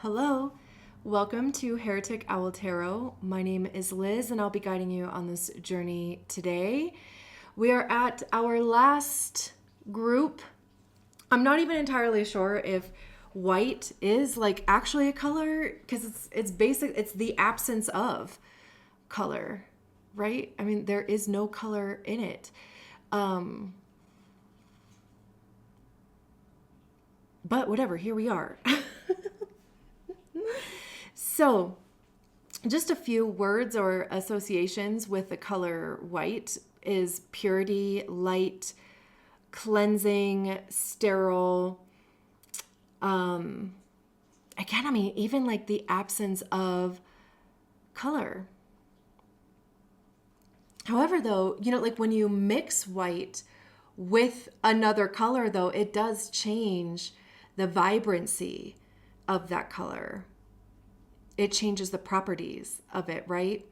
Hello, welcome to Heretic Owl Tarot. My name is Liz and I'll be guiding you on this journey today. We are at our last group. I'm not even entirely sure if white is like actually a color because it's basic, it's the absence of color, right? I mean, there is no color in it. But whatever, here we are. So, just a few words or associations with the color white is purity, light, cleansing, sterile. Again, I mean, even like the absence of color. However, though, like when you mix white with another color, though, it does change the vibrancy of that color. It changes the properties of it, right?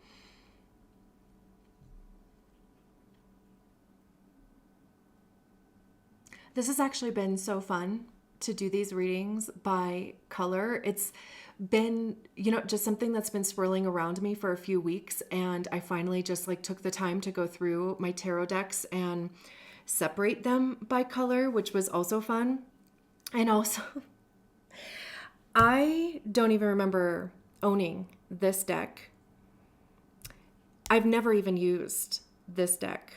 This has actually been so fun to do these readings by color. It's been, just something that's been swirling around me for a few weeks. And I finally just took the time to go through my tarot decks and separate them by color, which was also fun. And also, I don't even remember owning this deck. I've never even used this deck.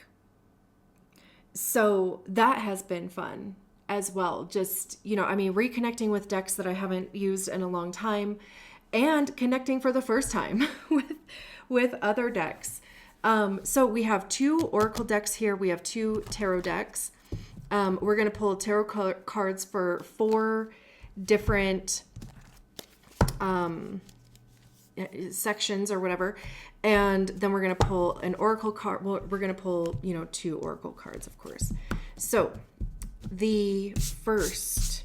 So that has been fun as well. Just, reconnecting with decks that I haven't used in a long time and connecting for the first time with other decks. So we have 2 oracle decks here. We have 2 tarot decks. We're going to pull tarot cards for 4 different sections or whatever, and then we're going to pull an oracle card. Well, we're going to pull 2 oracle cards, of course. So the first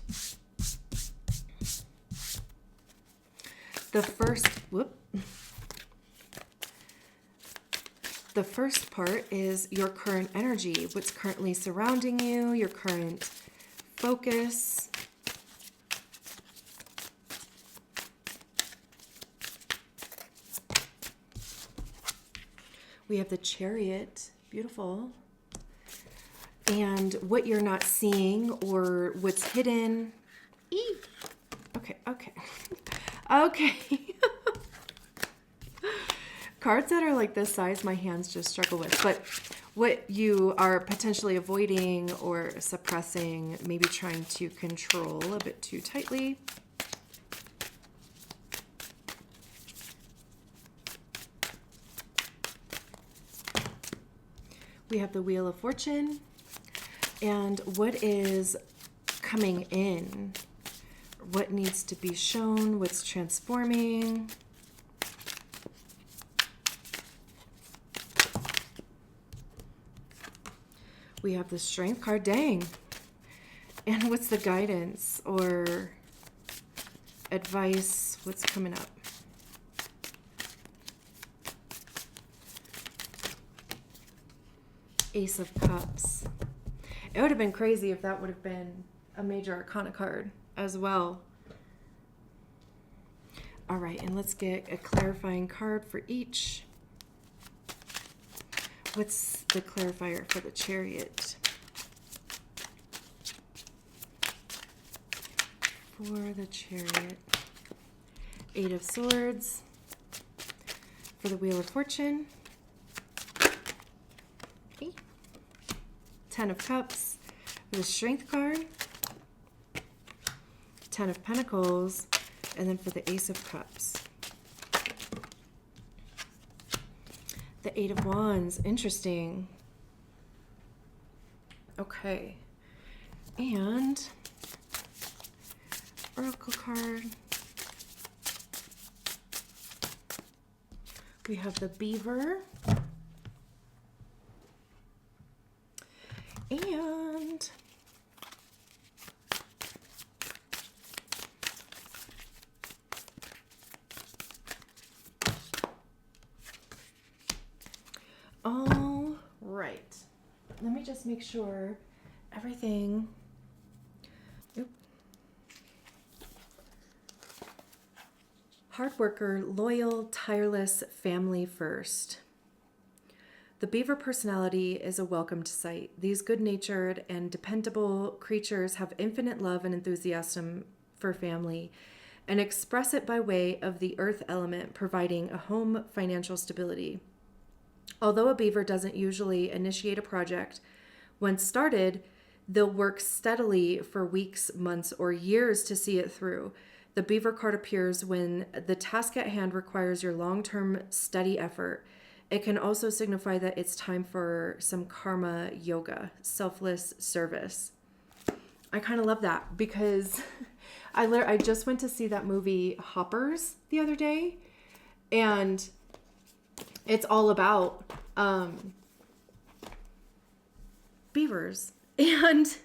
part is your current energy, what's currently surrounding you, your current focus. We have the Chariot, beautiful. And what you're not seeing or what's hidden. Okay. Cards that are like this size, my hands just struggle with. But what you are potentially avoiding or suppressing, maybe trying to control a bit too tightly. We have the Wheel of Fortune, and what is coming in, what needs to be shown, what's transforming. We have the Strength card, dang. And what's the guidance or advice, what's coming up? Ace of Cups. It would have been crazy if that would have been a major arcana card as well. All right, and let's get a clarifying card for each. What's the clarifier for the Chariot? For the Chariot, 8 of Swords. For the Wheel of Fortune, 10 of Cups, the Strength card, 10 of Pentacles, and then for the Ace of Cups, the 8 of Wands. Interesting. Okay. And Oracle card. We have the Beaver. And all right, let me just make sure everything. Oop. Hard worker, loyal, tireless, family first. The beaver personality is a welcomed sight. These good-natured and dependable creatures have infinite love and enthusiasm for family and express it by way of the earth element, providing a home financial stability. Although a beaver doesn't usually initiate a project, once started, they'll work steadily for weeks, months, or years to see it through. The beaver card appears when the task at hand requires your long-term steady effort. It can also signify that it's time for some karma yoga, selfless service. I kind of love that because I just went to see that movie Hoppers the other day, and it's all about beavers. And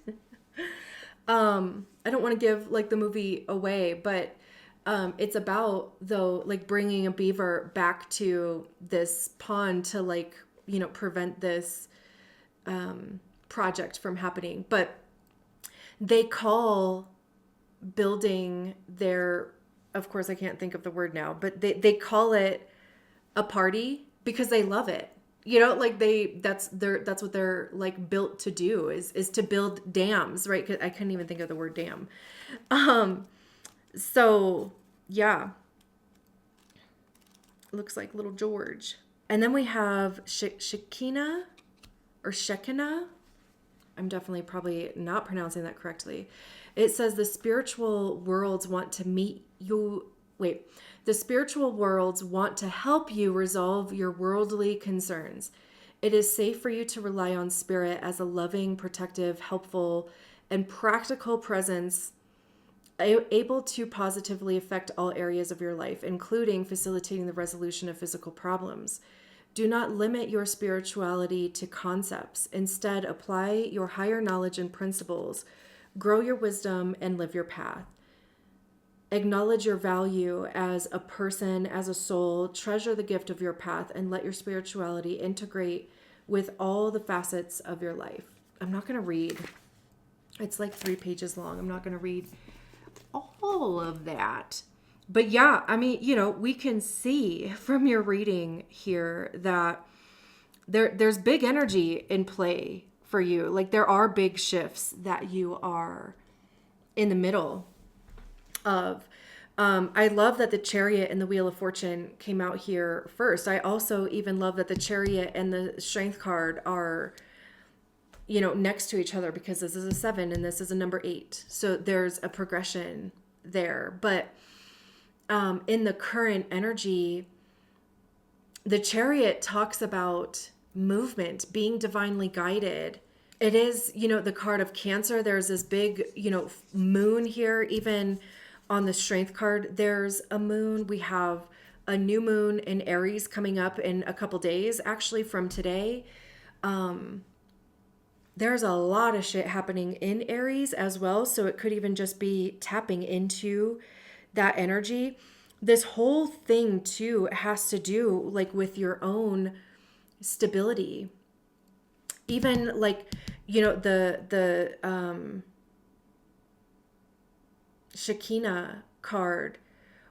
I don't want to give like the movie away, but it's about, though, like bringing a beaver back to this pond to like, you know, prevent this project from happening. But they call building their, of course I can't think of the word now, but they call it a party because they love it. You know, like that's what they're like built to do is to build dams, right? 'Cause I couldn't even think of the word dam. So yeah, looks like little George. And then we have Shekinah or Shekinah. I'm definitely probably not pronouncing that correctly. It says the spiritual worlds want to meet you. Wait, the spiritual worlds want to help you resolve your worldly concerns. It is safe for you to rely on spirit as a loving, protective, helpful, and practical presence able to positively affect all areas of your life, including facilitating the resolution of physical problems. Do not limit your spirituality to concepts. Instead, apply your higher knowledge and principles, grow your wisdom, and live your path. Acknowledge your value as a person, as a soul, treasure the gift of your path, and let your spirituality integrate with all the facets of your life. I'm not going to read. It's like 3 pages long. I'm not going to read all of that. But yeah, I mean, you know, we can see from your reading here that there's big energy in play for you. Like there are big shifts that you are in the middle of. I love that the Chariot and the Wheel of Fortune came out here first. I also even love that the Chariot and the Strength card are, you know, next to each other because this is a 7 and this is a number 8. So there's a progression there. But in the current energy, the Chariot talks about movement, being divinely guided. It is, you know, the card of Cancer. There's this big, you know, moon here. Even on the Strength card, there's a moon. We have a new moon in Aries coming up in a couple days, actually from today. There's a lot of shit happening in Aries as well. So it could even just be tapping into that energy. This whole thing too has to do like with your own stability. Even like, you know, the Shekinah card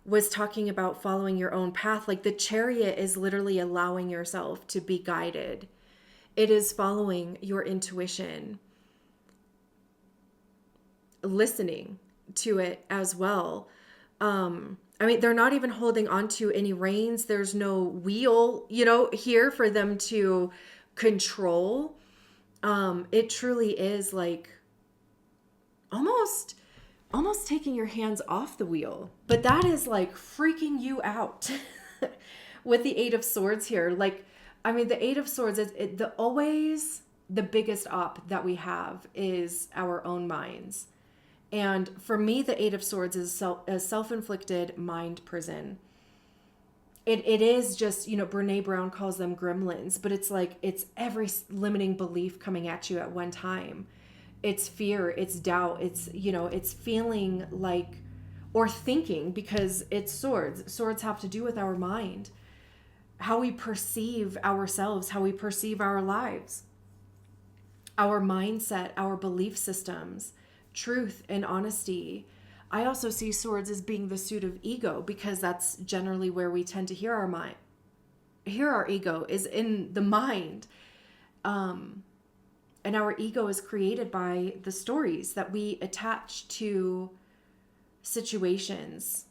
was talking about following your own path. Like the Chariot is literally allowing yourself to be guided. It is following your intuition, listening to it as well. I mean, they're not even holding on to any reins. There's no wheel, you know, here for them to control. It truly is like almost taking your hands off the wheel. But that is like freaking you out with the 8 of Swords here. Like, I mean, the 8 of Swords is always the biggest op that we have is our own minds. And for me, the 8 of Swords is a self-inflicted mind prison. It is just, you know, Brene Brown calls them gremlins, but it's like, it's every limiting belief coming at you at one time. It's fear, it's doubt, it's, you know, it's feeling like, or thinking, because it's swords. Swords have to do with our mind, how we perceive ourselves, how we perceive our lives, our mindset, our belief systems, truth and honesty, I also see swords as being the suit of ego, because that's generally where we tend to hear our mind. Here our ego is in the mind. And our ego is created by the stories that we attach to situations,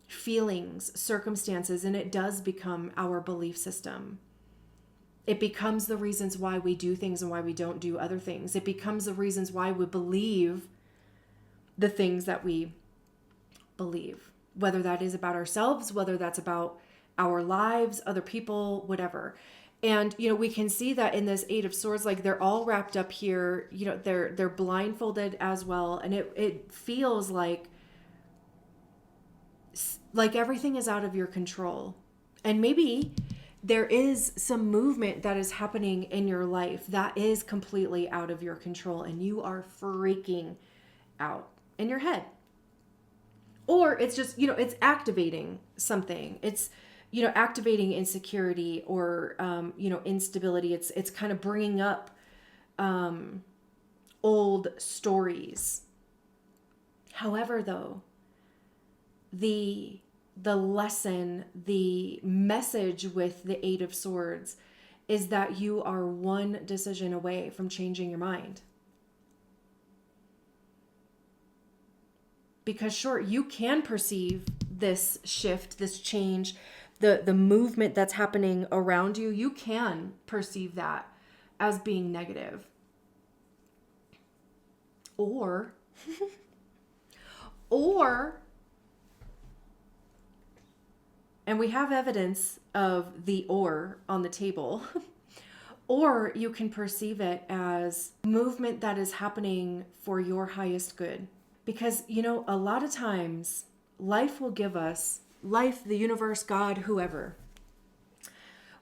feelings, circumstances, and it does become our belief system. It becomes the reasons why we do things and why we don't do other things. It becomes the reasons why we believe the things that we believe, whether that is about ourselves, whether that's about our lives, other people, whatever. And, we can see that in this Eight of Swords, like they're all wrapped up here, they're blindfolded as well. And it feels like everything is out of your control. And maybe there is some movement that is happening in your life that is completely out of your control, and you are freaking out in your head. Or it's just, it's activating something. It's, activating insecurity or, instability. It's kind of bringing up old stories. However, though, the lesson, the message with the Eight of Swords is that you are one decision away from changing your mind. Because sure, you can perceive this shift, this change, the movement that's happening around you. You can perceive that as being negative. Or, and we have evidence of the or on the table, or you can perceive it as movement that is happening for your highest good. Because, a lot of times life will give us, the universe, God, whoever,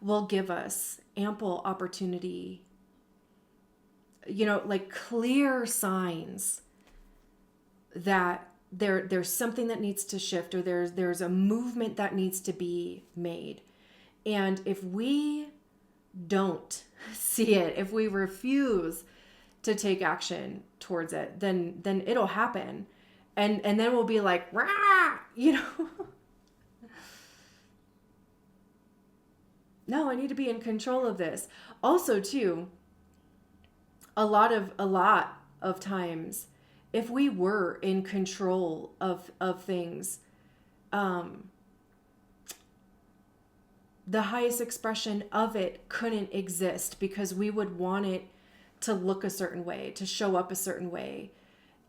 will give us ample opportunity, clear signs that there's something that needs to shift, or there's a movement that needs to be made. And if we don't see it, if we refuse to take action towards it, then it'll happen. And then we'll be like, rah, No, I need to be in control of this. Also, too, a lot of times, if we were in control of things, the highest expression of it couldn't exist, because we would want it to look a certain way, to show up a certain way,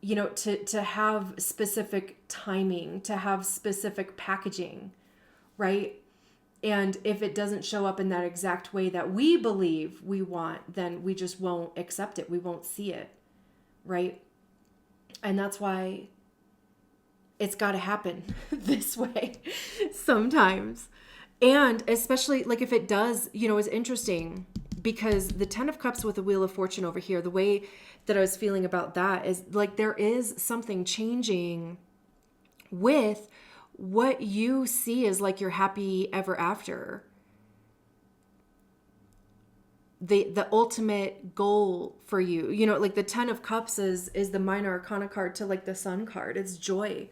to have specific timing, to have specific packaging, right? And if it doesn't show up in that exact way that we believe we want, then we just won't accept it. We won't see it, right? And that's why it's got to happen this way sometimes. And especially if it does, is interesting, because the 10 of Cups with the Wheel of Fortune over here, the way that I was feeling about that is there is something changing with what you see as your happy ever after. The ultimate goal for you, the 10 of Cups is the minor arcana card to the Sun card. It's joy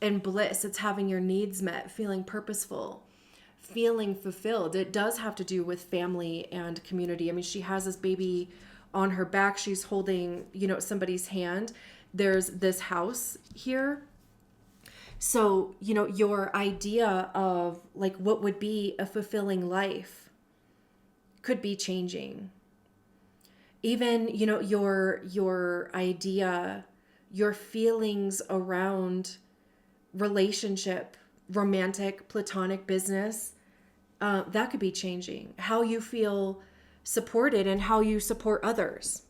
and bliss. It's having your needs met, feeling purposeful, feeling fulfilled. It does have to do with family and community. I mean, she has this baby on her back. She's holding, somebody's hand. There's this house here. So, your idea of what would be a fulfilling life could be changing. Even, your idea, your feelings around relationship, romantic, platonic, business, that could be changing. How you feel supported and how you support others.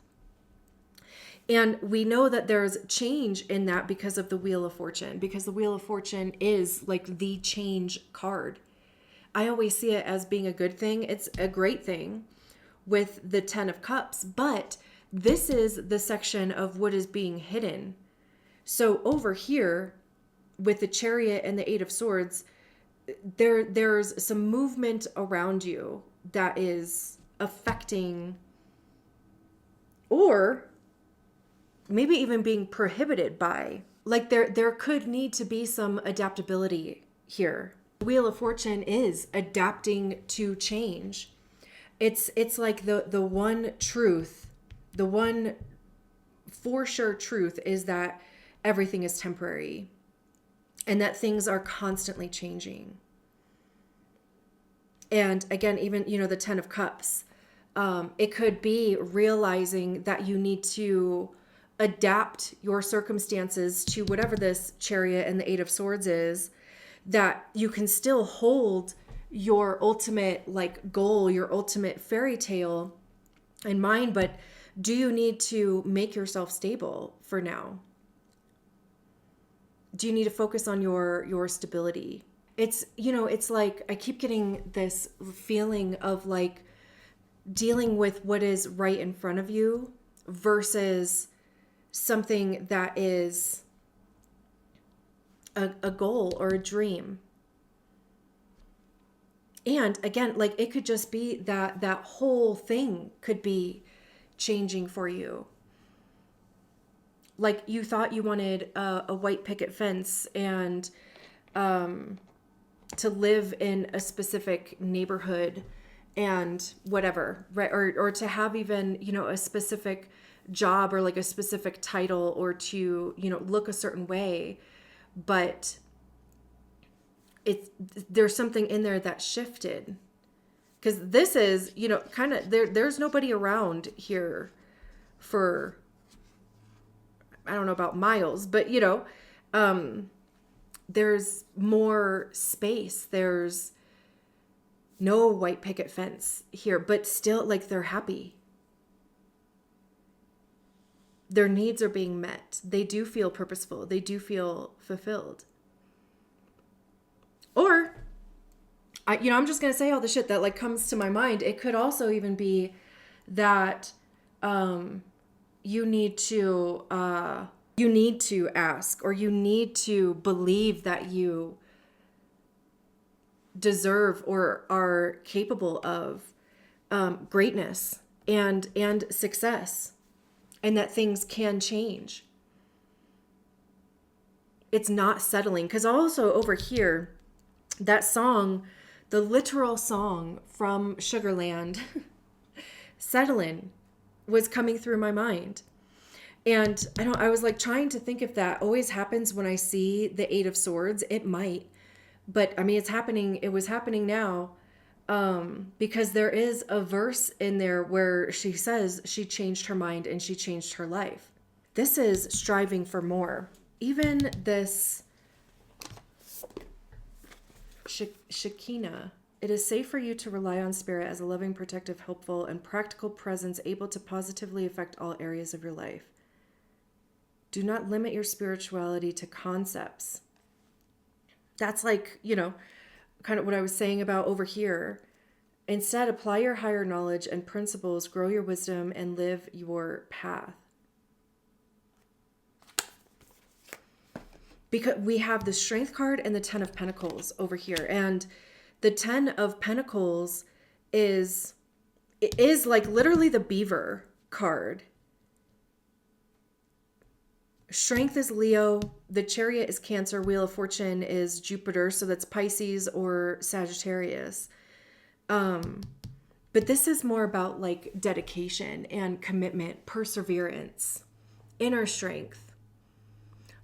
And we know that there's change in that because of the Wheel of Fortune, because the Wheel of Fortune is the change card. I always see it as being a good thing. It's a great thing with the 10 of Cups, but this is the section of what is being hidden. So over here with the Chariot and the 8 of Swords, there's some movement around you that is affecting, or maybe even being prohibited by Like there could need to be some adaptability here. Wheel of Fortune is adapting to change. It's like the one truth, the one for sure truth is that everything is temporary and that things are constantly changing. And again, even, the 10 of Cups, it could be realizing that you need to adapt your circumstances to whatever this Chariot and the 8 of Swords is, that you can still hold your ultimate goal, your ultimate fairy tale in mind, but do you need to make yourself stable for now? Do you need to focus on your stability? It's, it's like I keep getting this feeling of dealing with what is right in front of you versus something that is a goal or a dream. And again, it could just be that whole thing could be changing for you. You thought you wanted a white picket fence and to live in a specific neighborhood and whatever, right? Or to have even, a specific job or a specific title, or to, look a certain way. But there's something in there that shifted, because this is, kind of there's nobody around here for, I don't know about miles, but there's more space. There's no white picket fence here, but still they're happy. Their needs are being met. They do feel purposeful. They do feel fulfilled. Or, I'm just going to say all the shit that comes to my mind. It could also even be that you need to ask, or you need to believe that you deserve or are capable of greatness and success, and that things can change. It's not settling. Because also over here, that song, the literal song from Sugarland, Settlin', was coming through my mind. And I was trying to think if that always happens when I see the 8 of Swords. It might, but it's happening. It was happening now, because there is a verse in there where she says she changed her mind and she changed her life. This is striving for more. Even this Shekinah. It is safe for you to rely on spirit as a loving, protective, helpful, and practical presence able to positively affect all areas of your life. Do not limit your spirituality to concepts. That's kind of what I was saying about over here. Instead, apply your higher knowledge and principles, grow your wisdom, and live your path. Because we have the Strength card and the 10 of Pentacles over here. And the 10 of Pentacles is literally the beaver card. Strength is Leo. The Chariot is Cancer. Wheel of Fortune is Jupiter. So that's Pisces or Sagittarius. But this is more about dedication and commitment, perseverance, inner strength.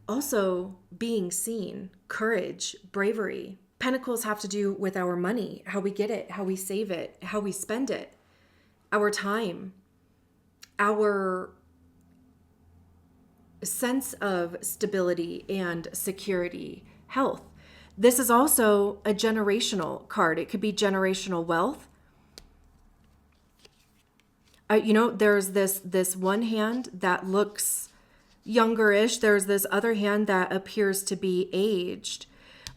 Also, being seen, courage, bravery. Pentacles have to do with our money, how we get it, how we save it, how we spend it, our time, our sense of stability and security, health. This is also a generational card. It could be generational wealth. There's this one hand that looks younger-ish. There's this other hand that appears to be aged.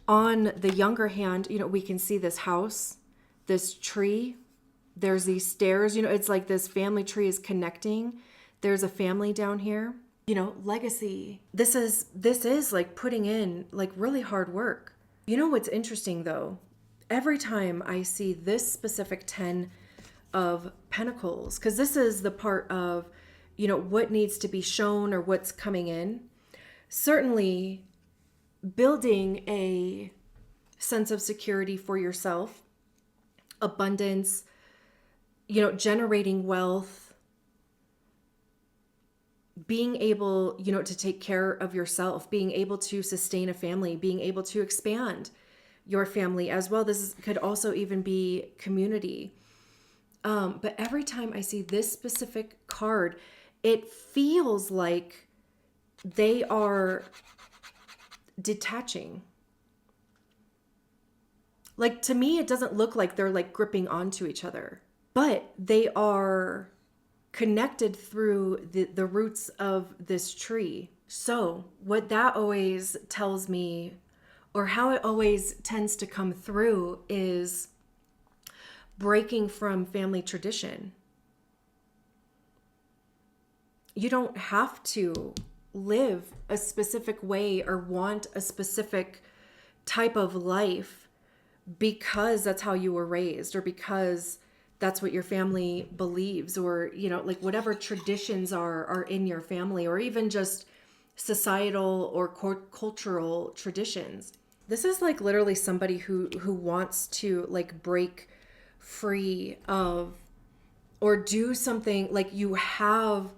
On the younger hand, we can see this house, this tree. There's these stairs. It's like this family tree is connecting. There's a family down here. Legacy. This is putting in really hard work. What's interesting though? Every time I see this specific 10 of Pentacles, because this is the part of what needs to be shown or what's coming in. certainly building a sense of security for yourself, abundance, generating wealth, being able, to take care of yourself, being able to sustain a family, being able to expand your family as well. Could also even be community. But every time I see this specific card, it feels like they are detaching. Like, to me, it doesn't look like they're like gripping onto each other, but they are connected through the roots of this tree. So what that always tells me, or how it always tends to come through, is breaking from family tradition. You don't have to live a specific way or want a specific type of life because that's how you were raised, or because that's what your family believes, or like whatever traditions are in your family, or even just societal or cultural traditions. This is like literally somebody who wants to like break free of, or do something. Like, you have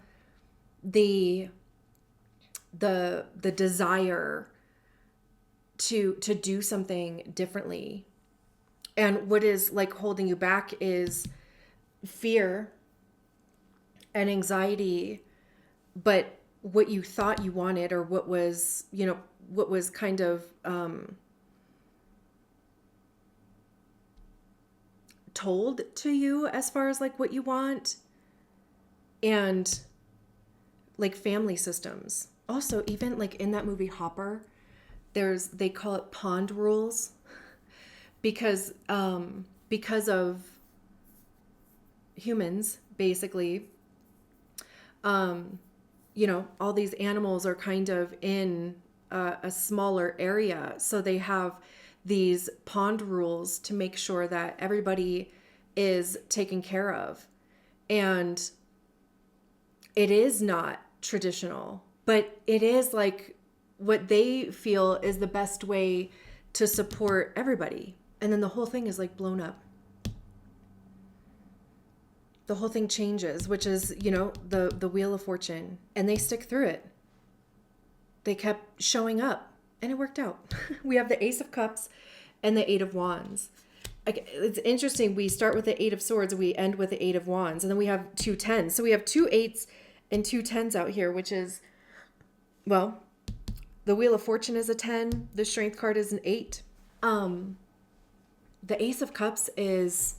the desire to do something differently. And what is like holding you back is fear and anxiety, but what you thought you wanted, or what was kind of told to you as far as like what you want, and like family systems. Also, even like in that movie Hopper, they call it pond rules, because of humans, basically. All these animals are kind of in a smaller area, so they have these pond rules to make sure that everybody is taken care of. And it is not traditional, but it is like what they feel is the best way to support everybody. And then the whole thing is like blown up. The whole thing changes, which is, the Wheel of Fortune. And they stick through it. They kept showing up, and it worked out. We have the Ace of Cups and the Eight of Wands. It's interesting. We start with the Eight of Swords, we end with the Eight of Wands, and then we have two tens. So we have two eights and two tens out here, which is, well, the Wheel of Fortune is a 10. The Strength card is an 8. The Ace of Cups is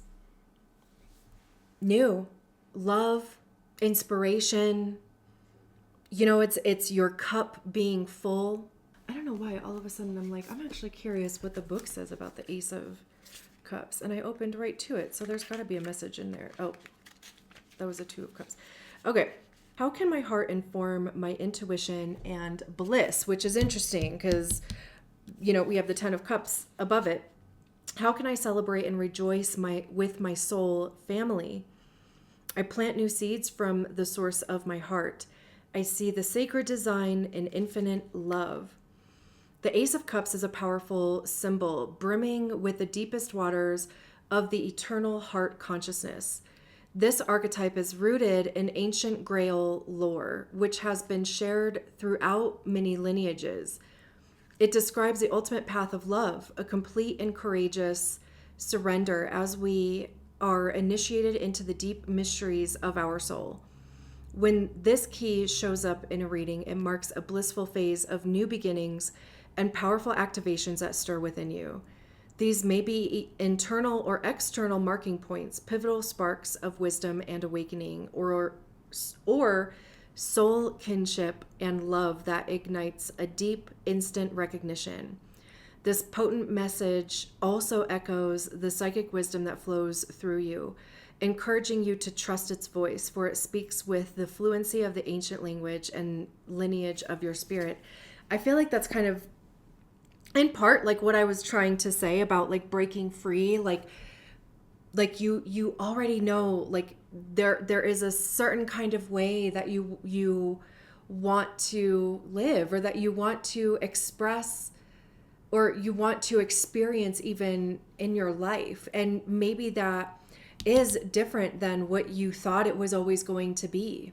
new, love, inspiration. It's your cup being full. I don't know why all of a sudden I'm actually curious what the book says about the Ace of Cups. And I opened right to it. So there's got to be a message in there. Oh, that was a Two of Cups. Okay. How can my heart inform my intuition and bliss? Which is interesting because, we have the 10 of Cups above it. How can I celebrate and rejoice with my soul family? I plant new seeds from the source of my heart. I see the sacred design in infinite love. The Ace of Cups is a powerful symbol, brimming with the deepest waters of the eternal heart consciousness. This archetype is rooted in ancient Grail lore, which has been shared throughout many lineages. It describes the ultimate path of love, a complete and courageous surrender as we are initiated into the deep mysteries of our soul. When this key shows up in a reading, it marks a blissful phase of new beginnings and powerful activations that stir within you. These may be internal or external marking points, pivotal sparks of wisdom and awakening, or soul kinship and love that ignites a deep, instant recognition. This potent message also echoes the psychic wisdom that flows through you, encouraging you to trust its voice, for it speaks with the fluency of the ancient language and lineage of your spirit. I feel like that's kind of, in part, like what I was trying to say about like breaking free, like you already know, like there is a certain kind of way that you want to live, or that you want to express, or you want to experience even in your life. And maybe that is different than what you thought it was always going to be.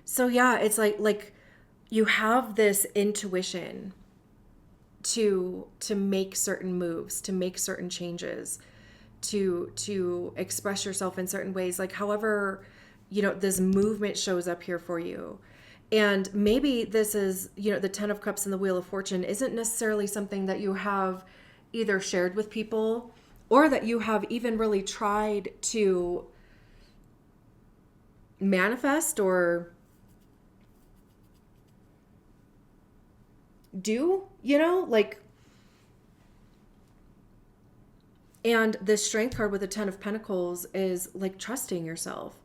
So yeah, it's like you have this intuition to make certain moves, to make certain changes, to express yourself in certain ways, like however, this movement shows up here for you. And maybe this is, the 10 of Cups and the Wheel of Fortune isn't necessarily something that you have either shared with people, or that you have even really tried to manifest or do, like. And the Strength card with the 10 of Pentacles is like trusting yourself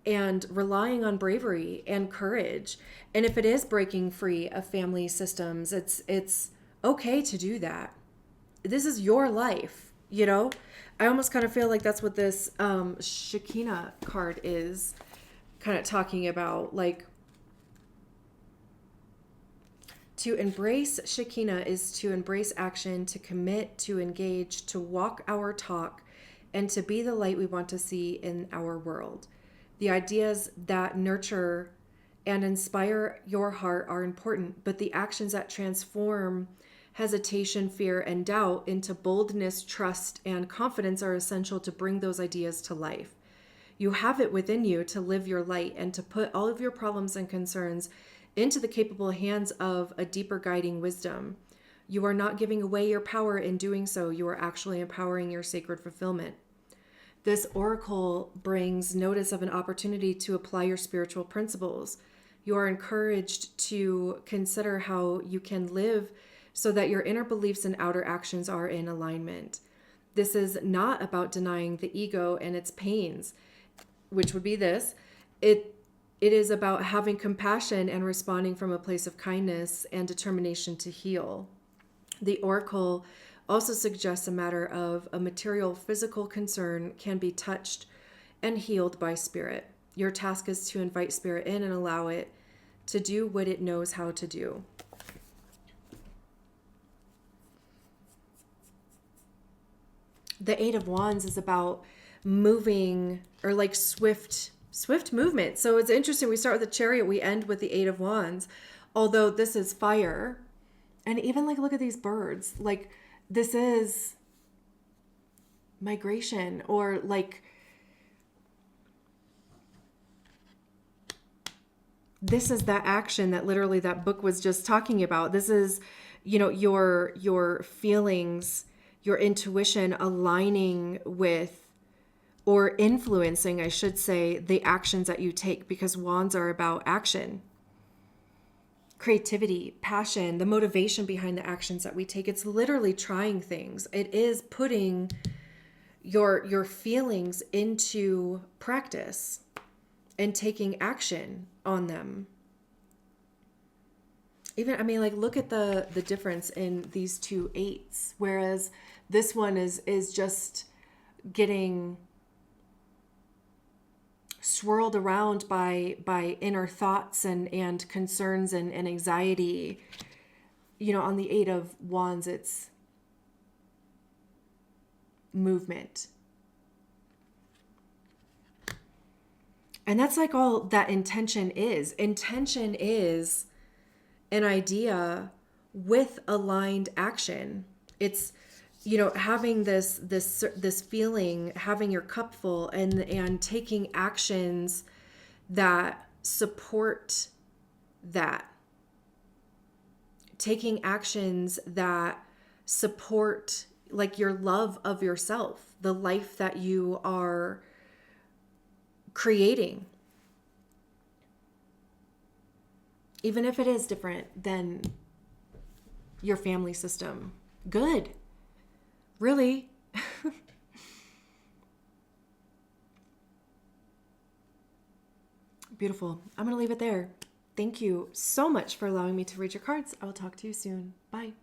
and relying on bravery and courage. And if it is breaking free of family systems, it's okay to do that. This is your life, I almost kind of feel like that's what this Shekinah card is kind of talking about. Like, to embrace Shekinah is to embrace action, to commit, to engage, to walk our talk, and to be the light we want to see in our world. The ideas that nurture and inspire your heart are important, but the actions that transform hesitation, fear, and doubt into boldness, trust, and confidence are essential to bring those ideas to life. You have it within you to live your light and to put all of your problems and concerns into the capable hands of a deeper guiding wisdom. You are not giving away your power in doing so. You are actually empowering your sacred fulfillment. This oracle brings notice of an opportunity to apply your spiritual principles. You are encouraged to consider how you can live so that your inner beliefs and outer actions are in alignment. This is not about denying the ego and its pains, which would be this. It is about having compassion and responding from a place of kindness and determination to heal. The oracle also suggests a matter of a material physical concern can be touched and healed by spirit. Your task is to invite spirit in and allow it to do what it knows how to do. The Eight of Wands is about moving, or like swift movement. So it's interesting. We start with the Chariot, we end with the Eight of Wands. Although this is fire. And even like, look at these birds. Like, this is migration, or like, this is that action that literally that book was just talking about. This is, your feelings, your intuition aligning with, or influencing, I should say, the actions that you take, because wands are about action, creativity, passion, the motivation behind the actions that we take. It's literally trying things. It is putting your feelings into practice and taking action on them. Even, I mean, like, look at the difference in these two eights, whereas this one is just getting swirled around by inner thoughts and concerns and anxiety. On the Eight of Wands, it's movement. And that's like all that intention is. Intention is an idea with aligned action. It's, having this feeling, having your cup full, and taking actions that support that. Taking actions that support like your love of yourself, the life that you are creating. Even if it is different than your family system. Good. Really. Beautiful. I'm going to leave it there. Thank you so much for allowing me to read your cards. I will talk to you soon. Bye.